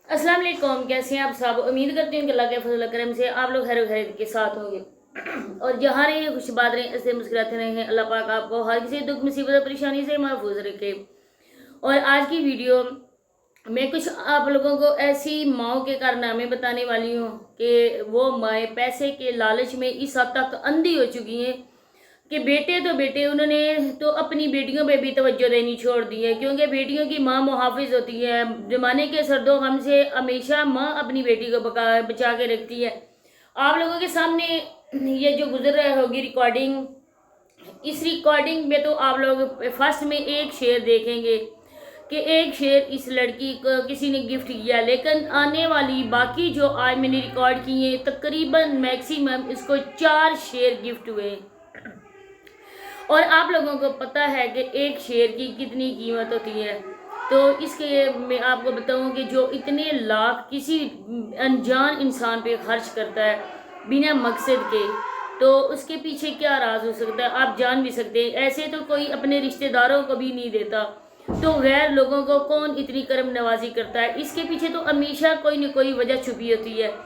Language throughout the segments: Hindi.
अस्सलाम वालेकुम। कैसे हैं आप सब? उम्मीद करती हूँ कि अल्लाह के फजल करम से आप लोग खैर खैर के साथ होंगे और जहाँ रहे खुश बात रहे, ऐसे मुस्कुराते रहे। अल्लाह पाक आपको हर किसी दुख मुसीबत और परेशानी से महफूज रखे। और आज की वीडियो मैं कुछ आप लोगों को ऐसी माओं के कारनामे बताने वाली हूँ कि वो माएँ पैसे के लालच में इस हद तक अंधी हो चुकी हैं कि बेटे उन्होंने तो अपनी बेटियों पे भी तवज्जो देनी छोड़ दी है, क्योंकि बेटियों की माँ मुहाफिज होती है। ज़माने के सर्दो गम से हमेशा माँ अपनी बेटी को बचा के रखती है। आप लोगों के सामने ये जो गुजर रहा होगी रिकॉर्डिंग, इस रिकॉर्डिंग में तो आप लोग फर्स्ट में एक शेर देखेंगे कि एक शेर इस लड़की को किसी ने गिफ्ट किया, लेकिन आने वाली बाकी जो आज मैंने रिकॉर्ड किए तकरीबन मैक्सिमम इसको 4 शेर गिफ्ट हुए। और आप लोगों को पता है कि एक शेर की कितनी कीमत होती है। तो इसके मैं आपको बताऊं कि जो इतने लाख किसी अनजान इंसान पे खर्च करता है बिना मकसद के, तो उसके पीछे क्या राज हो सकता है आप जान भी सकते हैं। ऐसे तो कोई अपने रिश्तेदारों को भी नहीं देता, तो गैर लोगों को कौन इतनी करम नवाजी करता है। इसके पीछे तो हमेशा कोई न कोई वजह छुपी होती है।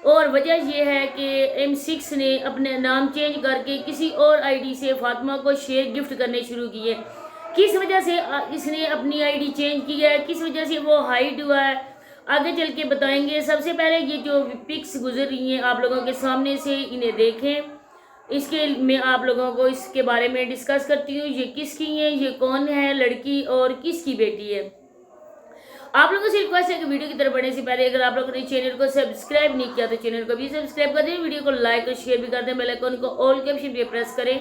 और वजह यह है कि M6 ने अपने नाम चेंज करके किसी और आईडी से फातिमा को शेयर गिफ्ट करने शुरू किए। किस वजह से इसने अपनी आईडी चेंज की है, किस वजह से वो हाइड हुआ है, आगे चल के बताएंगे। सबसे पहले ये जो पिक्स गुजर रही हैं आप लोगों के सामने से, इन्हें देखें। इसके मैं आप लोगों को इसके बारे में डिस्कस करती हूँ। ये किसकी है, ये कौन है लड़की और किसकी बेटी है। आप लोगों से रिक्वेस्ट है कि वीडियो की तरफ बढ़ने से पहले अगर आप लोगों ने चैनल को सब्सक्राइब नहीं किया तो चैनल को भी सब्सक्राइब कर दें, वीडियो को लाइक और शेयर भी कर दें, बेल आइकन को ऑल के ऑप्शन पे प्रेस करें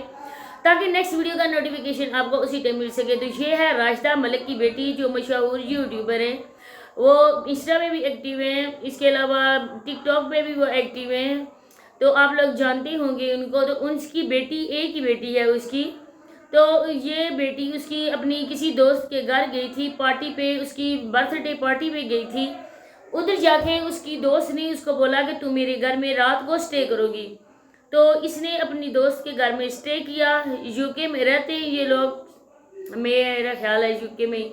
ताकि नेक्स्ट वीडियो का नोटिफिकेशन आपको उसी टाइम मिल सके। तो ये है राशिदा मलिक की बेटी जो मशहूर यूट्यूबर है, वो इंस्टा में भी एक्टिव हैं, इसके अलावा टिकटॉक पे भी वो एक्टिव हैं। तो आप लोग जानते होंगे उनको। तो उनकी बेटी एक ही बेटी है उसकी। तो ये बेटी उसकी अपनी किसी दोस्त के घर गई थी पार्टी पे, उसकी बर्थडे पार्टी पे गई थी। उधर जाके उसकी दोस्त ने उसको बोला कि तू मेरे घर में रात को स्टे करोगी। तो इसने अपनी दोस्त के घर में स्टे किया। यूके में रहते हैं ये लोग, मेरा ख्याल है यूके में।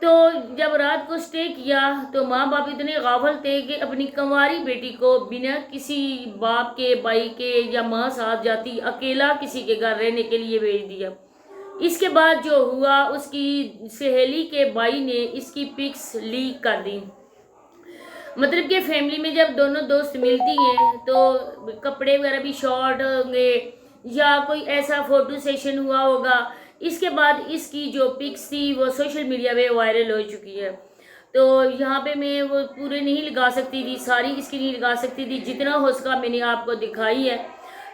तो जब रात को स्टे किया तो माँ बाप इतने गाफल थे कि अपनी कंवारी बेटी को बिना किसी बाप के, भाई के या माँ साथ जाती अकेला किसी के घर रहने के लिए भेज दिया। इसके बाद जो हुआ, उसकी सहेली के भाई ने इसकी पिक्स लीक कर दी। मतलब कि फैमिली में जब दोनों दोस्त मिलती हैं तो कपड़े वगैरह भी शॉर्ट होंगे या कोई ऐसा फोटो सेशन हुआ होगा। इसके बाद इसकी जो पिक्स थी वो सोशल मीडिया पे वायरल हो चुकी है। तो यहाँ पे मैं वो पूरे नहीं लगा सकती थी, सारी इसकी नहीं लगा सकती थी, जितना हो सका मैंने आपको दिखाई है।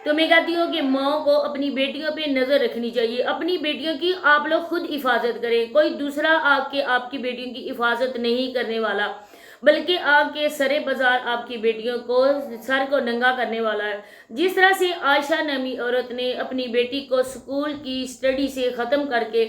तो मैं कहती हूँ कि माँ को अपनी बेटियों पे नज़र रखनी चाहिए। अपनी बेटियों की आप लोग खुद हिफाजत करें, कोई दूसरा आके आपकी बेटियों की हिफाजत नहीं करने वाला, बल्कि आके सरे बाजार आपकी बेटियों को सर को नंगा करने वाला है। जिस तरह से आयशा नामी औरत ने अपनी बेटी को स्कूल की स्टडी से ख़त्म करके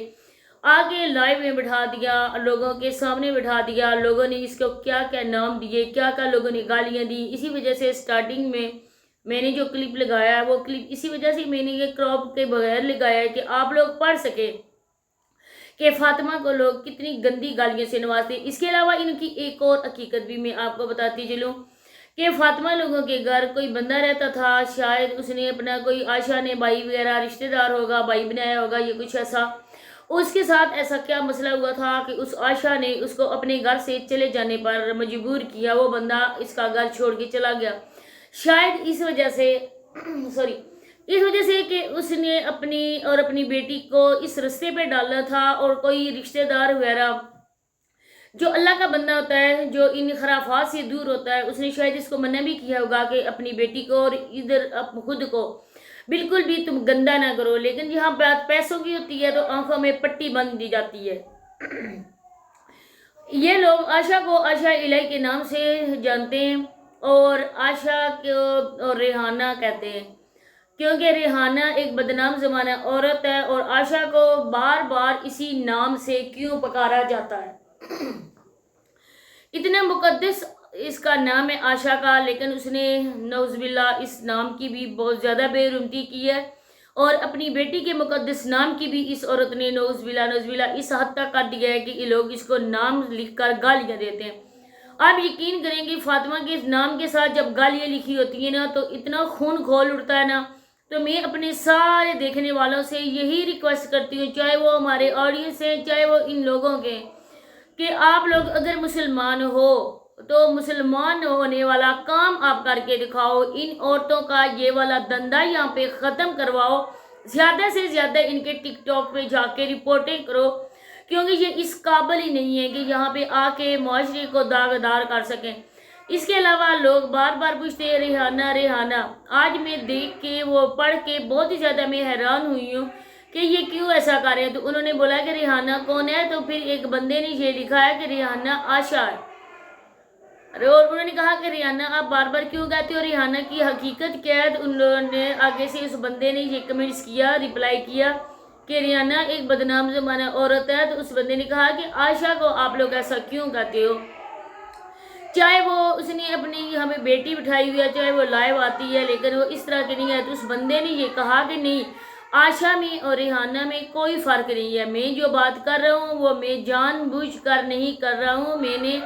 आगे लाइव में बिठा दिया, लोगों के सामने बिठा दिया, लोगों ने इसको क्या क्या नाम दिए, क्या क्या लोगों ने गालियाँ दी। इसी वजह से स्टार्टिंग में मैंने जो क्लिप लगाया है वो क्लिप इसी वजह से मैंने ये क्रॉप के बगैर लगाया है कि आप लोग पढ़ सके कि फातिमा को लोग कितनी गंदी गालियों से नवाजते। इसके अलावा इनकी एक और हकीकत भी मैं आपको बताती चलूँ कि फातिमा लोगों के घर कोई बंदा रहता था, शायद उसने अपना कोई आशा ने भाई वगैरह रिश्तेदार होगा, भाई बनाया होगा या कुछ ऐसा। उसके साथ ऐसा क्या मसला हुआ था कि उस आशा ने उसको अपने घर से चले जाने पर मजबूर किया, वो बंदा इसका घर छोड़ के चला गया। शायद इस वजह से सॉरी इस वजह से कि उसने अपनी और अपनी बेटी को इस रास्ते पे डाला था, और कोई रिश्तेदार वगैरह जो अल्लाह का बंदा होता है, जो इन खराफात से दूर होता है, उसने शायद इसको मना भी किया होगा कि अपनी बेटी को और इधर खुद को बिल्कुल भी तुम गंदा ना करो। लेकिन यहाँ बात पैसों की होती है तो आंखों में पट्टी बंद दी जाती है। ये लोग आशा को आशा इलाई के नाम से जानते हैं और आशा को और रेहाना कहते हैं, क्योंकि रेहाना एक बदनाम ज़माना औरत है और आशा को बार बार इसी नाम से क्यों पुकारा जाता है। इतना मुकद्दस इसका नाम है आशा का, लेकिन उसने नौज़बिल्ला इस नाम की भी बहुत ज़्यादा बेरुमती की है और अपनी बेटी के मुकद्दस नाम की भी इस औरत ने नौज़बिल्ला इस हद तक कर दिया है कि ये लोग इसको नाम लिखकर गालियाँ देते हैं। आप यकीन करेंगे फातिमा के नाम के साथ जब गालियाँ लिखी होती है ना तो इतना खून खोल उठता है ना। तो मैं अपने सारे देखने वालों से यही रिक्वेस्ट करती हूँ, चाहे वो हमारे ऑडियंस हैं चाहे वो इन लोगों के, कि आप लोग अगर मुसलमान हो तो मुसलमान होने वाला काम आप करके दिखाओ। इन औरतों का ये वाला धंधा यहाँ पे ख़त्म करवाओ। ज़्यादा से ज़्यादा इनके टिकटॉक पे जाके रिपोर्टिंग करो, क्योंकि ये इस काबिल ही नहीं है कि यहाँ पे आके माशरे को दागदार कर सकें। इसके अलावा लोग बार बार पूछते हैं रिहाना रिहाना। आज मैं देख के वो पढ़ के बहुत ही ज़्यादा मैं हैरान हुई हूँ कि ये क्यों ऐसा कर रहे हैं। तो उन्होंने बोला कि रिहाना कौन है, तो फिर एक बंदे ने ये लिखा है कि रिहाना आशा है। अरे और उन्होंने कहा कि रिहाना आप बार बार क्यों कहते हो, रिहाना की हकीकत क्या है। तो उन लोगों ने आगे से उस बंदे ने ये कमेंट्स किया, रिप्लाई किया कि रिहाना एक बदनाम ज़माना औरत है। तो उस बंदे ने कहा कि आशा को आप लोग ऐसा क्यों कहते हो, चाहे वो उसने अपनी हमें बेटी बिठाई हुई है, चाहे वो लाइव आती है, लेकिन वो इस तरह की नहीं है। तो उस बंदे ने ये कहा कि नहीं, आशा में और रिहाना में कोई फ़र्क नहीं है। मैं जो बात कर रहा हूँ वो मैं जानबूझ कर नहीं कर रहा हूँ। मैंने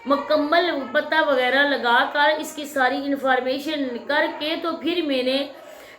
मुकम्मल पता वगैरह लगा कर इसकी सारी इन्फॉर्मेशन करके तो फिर मैंने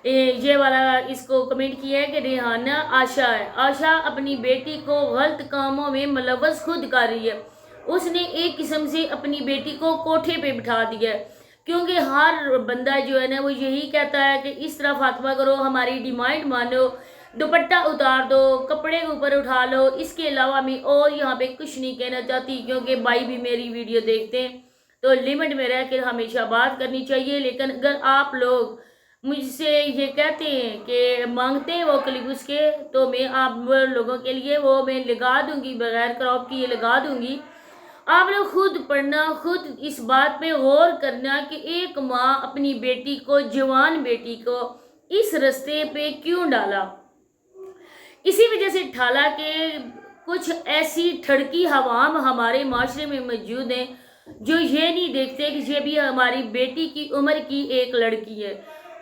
ये वाला इसको कमेंट किया है कि रिहाना आशा है। आशा अपनी बेटी को गलत कामों में मुलव्वस खुद कर रही है। उसने एक किस्म से अपनी बेटी को कोठे पे बिठा दिया है, क्योंकि हर बंदा जो है ना वो यही कहता है कि इस तरह फातिमा करो, हमारी डिमांड मानो, दुपट्टा उतार दो, कपड़े ऊपर उठा लो। इसके अलावा मैं और यहाँ पे कुछ नहीं कहना चाहती, क्योंकि भाई भी मेरी वीडियो देखते हैं तो लिमिट में रह कर हमेशा बात करनी चाहिए। लेकिन अगर आप लोग मुझसे ये कहते हैं कि मांगते हैं वो क्लिप उसके, तो मैं आप लोगों के लिए वो मैं लगा दूंगी, बगैर क्रॉप की ये लगा दूंगी। आप लोग खुद पढ़ना, खुद इस बात पे गौर करना कि एक माँ अपनी बेटी को, जवान बेटी को इस रास्ते पे क्यों डाला। इसी वजह से ठाला के कुछ ऐसी ठड़की हवाम हमारे माशरे में मौजूद हैं जो ये नहीं देखते कि ये भी हमारी बेटी की उम्र की एक लड़की है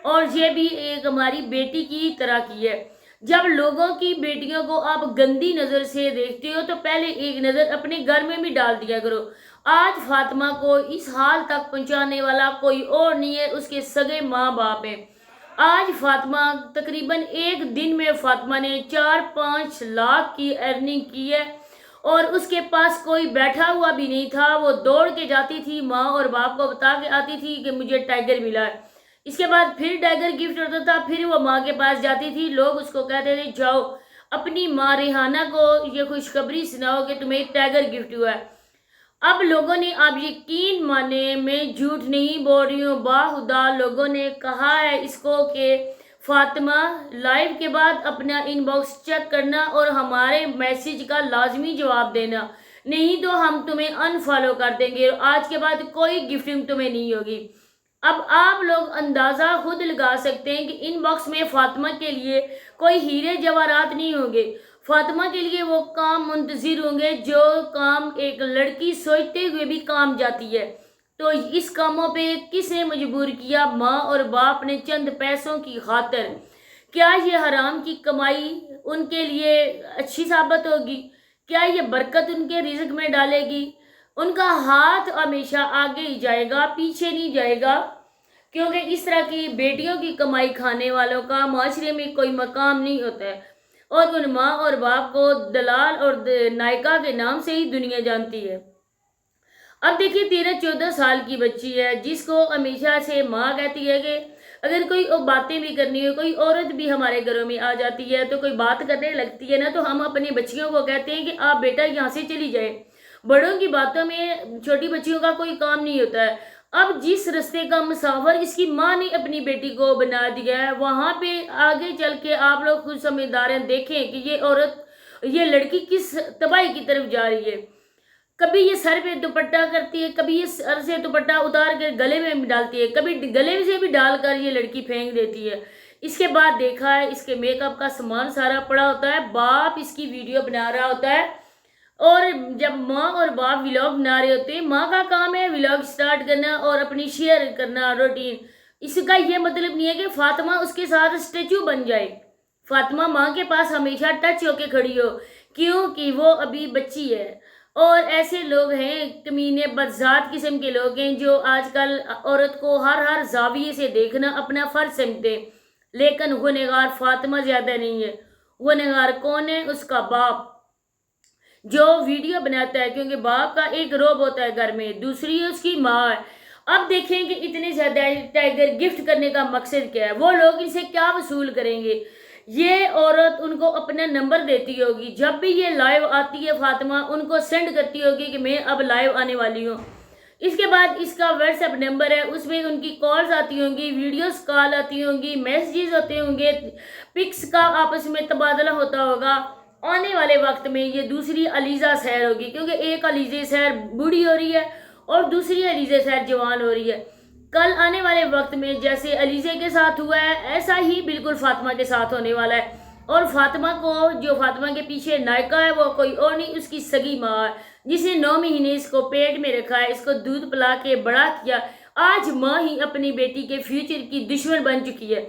और ये भी एक हमारी बेटी की तरह की है। जब लोगों की बेटियों को आप गंदी नज़र से देखते हो तो पहले एक नज़र अपने घर में भी डाल दिया करो। आज फातिमा को इस हाल तक पहुंचाने वाला कोई और नहीं है, उसके सगे माँ बाप हैं। आज फातिमा तकरीबन एक दिन में फातिमा ने 4-5 लाख की अर्निंग की है और उसके पास कोई बैठा हुआ भी नहीं था। वो दौड़ के जाती थी, माँ और बाप को बता के आती थी कि मुझे टाइगर मिला है। इसके बाद फिर टाइगर गिफ्ट होता था, फिर वो माँ के पास जाती थी। लोग उसको कहते थे जाओ अपनी माँ रिहाना को ये खुशखबरी सुनाओ कि तुम्हें टाइगर गिफ्ट हुआ है। अब लोगों ने, आप यकीन माने मैं झूठ नहीं बोल रही हूँ, बाहुदा लोगों ने कहा है इसको कि फातिमा लाइव के बाद अपना इनबॉक्स चेक करना और हमारे मैसेज का लाजमी जवाब देना, नहीं तो हम तुम्हें अनफॉलो कर देंगे। आज के बाद कोई गिफ्टिंग तुम्हें नहीं होगी। अब आप लोग अंदाज़ा खुद लगा सकते हैं कि इनबॉक्स में फातिमा के लिए कोई हीरे जवाहरात नहीं होंगे। फातिमा के लिए वो काम मुंतज़िर होंगे जो काम एक लड़की सोचते हुए भी काम जाती है। तो इस कामों पे किसने मजबूर किया? माँ और बाप ने, चंद पैसों की खातिर। क्या ये हराम की कमाई उनके लिए अच्छी साबित होगी? क्या ये बरकत उनके रिज़्क में डालेगी? उनका हाथ हमेशा आगे ही जाएगा, पीछे नहीं जाएगा, क्योंकि इस तरह की बेटियों की कमाई खाने वालों का माशरे में कोई मकाम नहीं होता है। और उन माँ और बाप को दलाल और नायका के नाम से ही दुनिया जानती है। अब देखिए 13-14 साल की बच्ची है जिसको हमेशा से माँ कहती है कि अगर कोई बातें भी करनी हो, कोई औरत भी हमारे घरों में आ जाती है तो कोई बात करने लगती है ना, तो हम अपनी बच्चियों को कहते हैं कि आप बेटा यहाँ से चली जाए। बड़ों की बातों में छोटी बच्चियों का कोई काम नहीं होता है। अब जिस रास्ते का मुसाफिर इसकी माँ ने अपनी बेटी को बना दिया है, वहाँ पे आगे चल के आप लोग खुद समझदार देखें कि ये औरत, ये लड़की किस तबाही की तरफ जा रही है। कभी ये सर पे दुपट्टा करती है, कभी ये सर से दुपट्टा उतार कर गले में डालती है, कभी गले से भी डालकर ये लड़की फेंक देती है। इसके बाद देखा है इसके मेकअप का सामान सारा पड़ा होता है, बाप इसकी वीडियो बना रहा होता है। और जब माँ और बाप व्लॉग बना रहे होते हैं, माँ का काम है व्लॉग स्टार्ट करना और अपनी शेयर करना रूटीन। इसका ये मतलब नहीं है कि फातिमा उसके साथ स्टेचू बन जाए। फातिमा माँ के पास हमेशा टच होके खड़ी हो, क्योंकि वो अभी बच्ची है। और ऐसे लोग हैं, कमीने बदजात किस्म के लोग हैं, जो आजकल औरत को हर जाविये से देखना अपना फ़र्ज समझते हैं। लेकिन गुनहगार फातिमा ज़्यादा नहीं है। गुनहगार कौन है? उसका बाप, जो वीडियो बनाता है, क्योंकि बाप का एक रोब होता है घर में, दूसरी है उसकी माँ है। अब देखें कि इतने ज़्यादा टाइगर गिफ्ट करने का मकसद क्या है, वो लोग इनसे क्या वसूल करेंगे। ये औरत उनको अपना नंबर देती होगी, जब भी ये लाइव आती है फातिमा उनको सेंड करती होगी कि मैं अब लाइव आने वाली हूँ। इसके बाद इसका व्हाट्सएप नंबर है, उसमें उनकी कॉल्स आती होंगी, वीडियोस कॉल आती होंगी, मैसेजेस होते होंगे, पिक्स का आपस में तबादला होता होगा। आने वाले वक्त में ये दूसरी अलीज़ा सैर होगी, क्योंकि एक अलीज़ा सैर बूढ़ी हो रही है और दूसरी अलीज़ा सैर जवान हो रही है। कल आने वाले वक्त में जैसे अलीज़े के साथ हुआ है, ऐसा ही बिल्कुल फातिमा के साथ होने वाला है। और फातिमा को, जो फातिमा के पीछे नायका है, वो कोई और नहीं, उसकी सगी माँ है, जिसने 9 महीने इसको पेट में रखा है, इसको दूध पिला के बड़ा किया। आज माँ ही अपनी बेटी के फ्यूचर की दुश्मन बन चुकी है।